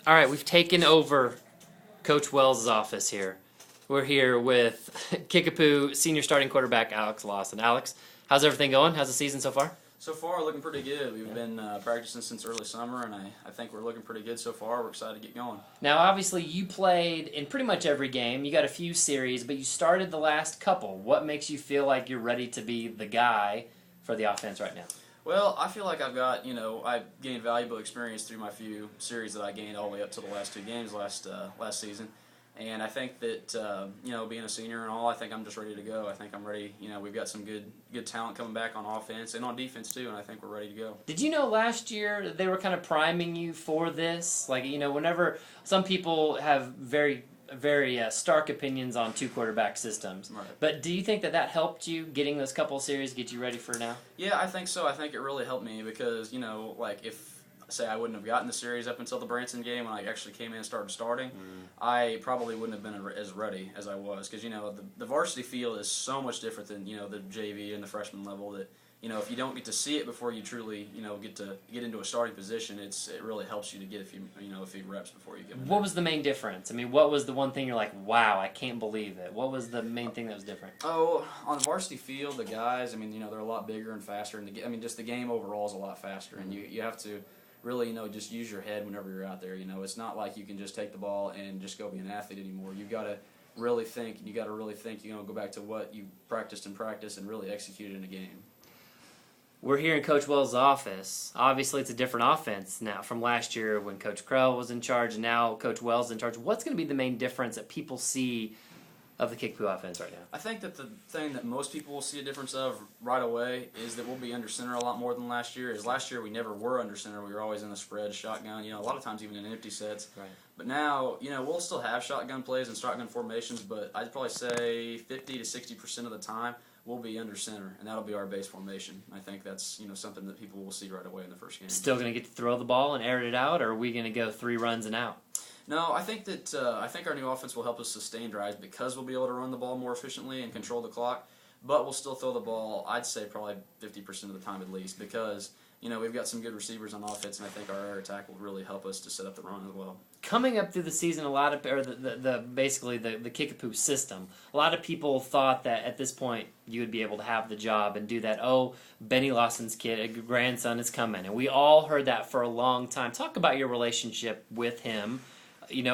All right, we've taken over Coach Wells' office here. We're here with Kickapoo senior starting quarterback Alex Lawson. Alex, how's everything going? How's the season so far? So far, looking pretty good. We've been practicing since early summer, and I think we're looking pretty good so far. We're excited to get going. Now, obviously, you played in pretty much every game. You got a few series, but you started the last couple. What makes you feel like you're ready to be the guy for the offense right now? Well, I feel like I've gained valuable experience through my few series that I gained all the way up to the last two games last season. And I think that, being a senior and all, I think I'm just ready to go. I think I'm ready. We've got some good talent coming back on offense and on defense, too, and I think we're ready to go. Did you know last year they were kind of priming you for this? Like, whenever some people have very stark opinions on two quarterback systems. Right. But do you think that helped you getting those couple of series, get you ready for now? Yeah, I think so. I think it really helped me because, if say I wouldn't have gotten the series up until the Branson game when I actually came in and started starting, I probably wouldn't have been as ready as I was because, the varsity field is so much different than, the JV and the freshman level that, if you don't get to see it before you truly, get into a starting position, it really helps you to get a few reps before you get in. What was the main difference? I mean, what was the one thing you're like, wow, I can't believe it? What was the main thing that was different? Oh, on the varsity field, the guys, they're a lot bigger and faster, and just the game overall is a lot faster, and you have to really, just use your head whenever you're out there. It's not like you can just take the ball and just go be an athlete anymore. You've got to really think. You got to really think. Go back to what you practiced and really execute it in a game. We're here in Coach Wells' office. Obviously, it's a different offense now from last year when Coach Krell was in charge, and now Coach Wells is in charge. What's going to be the main difference that people see of the Kickapoo offense right now? I think that the thing that most people will see a difference of right away is that we'll be under center a lot more than last year. Last year we never were under center. We were always in a spread, shotgun, a lot of times even in empty sets. Right. But now, we'll still have shotgun plays and shotgun formations, but I'd probably say 50 to 60% of the time we'll be under center, and that'll be our base formation. I think that's something that people will see right away in the first game. Still going to get to throw the ball and air it out, or are we going to go 3 runs and out? No, I think that our new offense will help us sustain drives because we'll be able to run the ball more efficiently and control the clock. But we'll still throw the ball, I'd say probably 50% of the time at least, because we've got some good receivers on offense, and I think our air attack will really help us to set up the run as well. Coming up through the season, basically the Kickapoo system, a lot of people thought that at this point you would be able to have the job and do that. Oh, Benny Lawson's grandson is coming, and we all heard that for a long time. Talk about your relationship with him.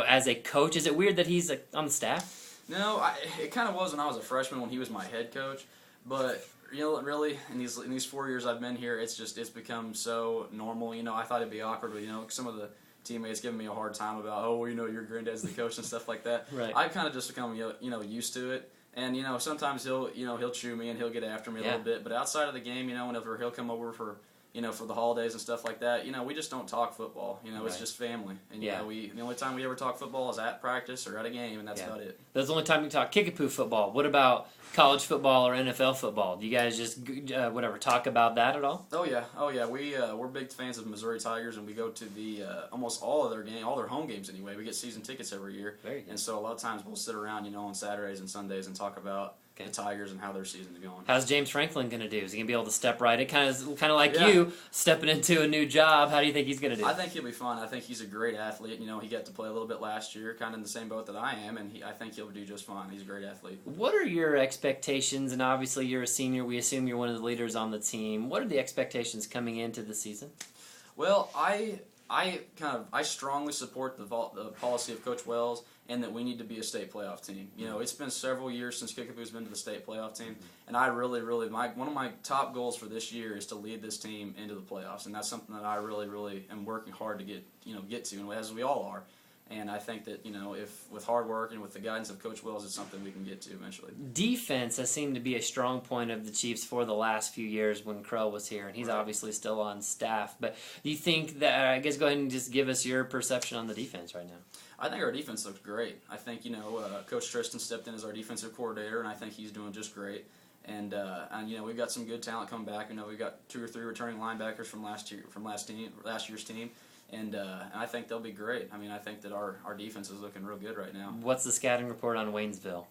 As a coach, is it weird that he's on the staff? No, it kind of was when I was a freshman when he was my head coach. But really, in these 4 years I've been here, it's become so normal. I thought it'd be awkward, but some of the teammates giving me a hard time about, your granddad's the coach and stuff like that. Right. I've kind of just become used to it. And sometimes he'll chew me and he'll get after me a little bit. But outside of the game, whenever he'll come over for the holidays and stuff like that, we just don't talk football. It's just family. And, the only time we ever talk football is at practice or at a game, and that's about it. That's the only time you talk Kickapoo football. What about college football or NFL football? Do you guys just, talk about that at all? Oh, yeah. We're big fans of Missouri Tigers, and we go to the almost all their home games anyway. We get season tickets every year. Very good. And so a lot of times we'll sit around, on Saturdays and Sundays and talk about the Tigers and how their season's going. How's James Franklin going to do? Is he going to be able to step right? It kind of like you stepping into a new job. How do you think he's going to do? I think he'll be fine. I think he's a great athlete. He got to play a little bit last year, kind of in the same boat that I am, and I think he'll do just fine. He's a great athlete. What are your expectations? And obviously you're a senior. We assume you're one of the leaders on the team. What are the expectations coming into the season? Well, I strongly support the policy of Coach Wells and that we need to be a state playoff team. It's been several years since Kickapoo's been to the state playoff team, and I really, one of my top goals for this year is to lead this team into the playoffs, and that's something that I really am working hard to get to, and as we all are. And I think that, if with hard work and with the guidance of Coach Wells, it's something we can get to eventually. Defense has seemed to be a strong point of the Chiefs for the last few years when Krell was here, and he's obviously still on staff. But do you think that, I guess go ahead and just give us your perception on the defense right now. I think our defense looks great. I think, Coach Tristan stepped in as our defensive coordinator, and I think he's doing just great. And we've got some good talent coming back. We've got 2 or 3 returning linebackers from last year's team. And I think they'll be great. I think that our defense is looking real good right now. What's the scouting report on Waynesville?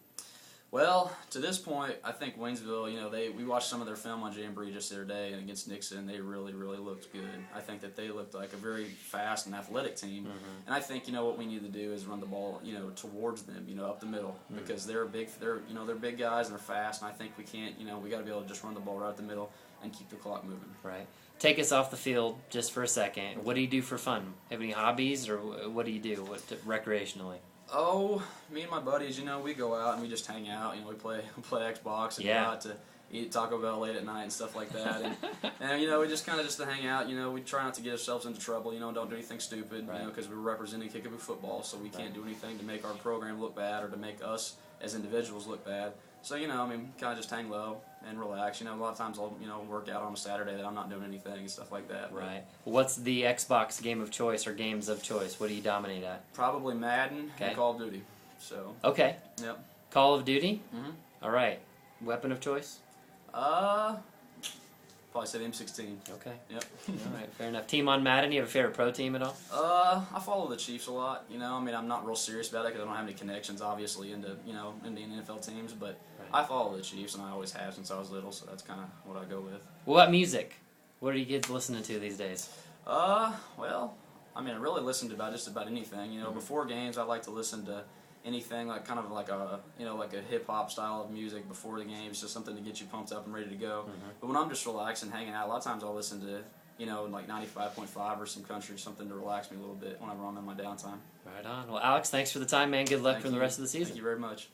Well, to this point, I think Waynesville, we watched some of their film on Jamboree just the other day, and against Nixon, they really, really looked good. I think that they looked like a very fast and athletic team, and I think what we need to do is run the ball, towards them, up the middle, because they're big guys and they're fast, and I think we can't, we got to be able to just run the ball right up the middle and keep the clock moving. Right. Take us off the field just for a second. What do you do for fun? Have any hobbies, or what do you do recreationally? Oh, me and my buddies, we go out and we just hang out. We play Xbox and go out to eat Taco Bell late at night and stuff like that. And we just kind of just to hang out. We try not to get ourselves into trouble. Don't do anything stupid. Right. Because we're representing Kickapoo football, so we can't do anything to make our program look bad or to make us as individuals look bad. So kind of just hang low and relax. A lot of times I'll work out on a Saturday that I'm not doing anything and stuff like that. Right. What's the Xbox game of choice or games of choice? What do you dominate at? Probably Madden and Call of Duty. So. Okay. Yep. Call of Duty. Mhm. All right. Weapon of choice. Probably say the M16. Okay. Yep. All right. Fair enough. Team on Madden. You have a favorite pro team at all? I follow the Chiefs a lot. I'm not real serious about it because I don't have any connections, obviously, into Indian NFL teams. But I follow the Chiefs, and I always have since I was little. So that's kind of what I go with. What about music? What are you kids listening to these days? Well, I really listen to just about anything. Before games, I like to listen to anything like kind of like a like a hip hop style of music before the games, just something to get you pumped up and ready to go. But when I'm just relaxing, hanging out, a lot of times I'll listen to like 95.5 or some country, something to relax me a little bit whenever I'm in my downtime. Right on. Well, Alex, thanks for the time, man. Good luck for the rest of the season. Thank you very much.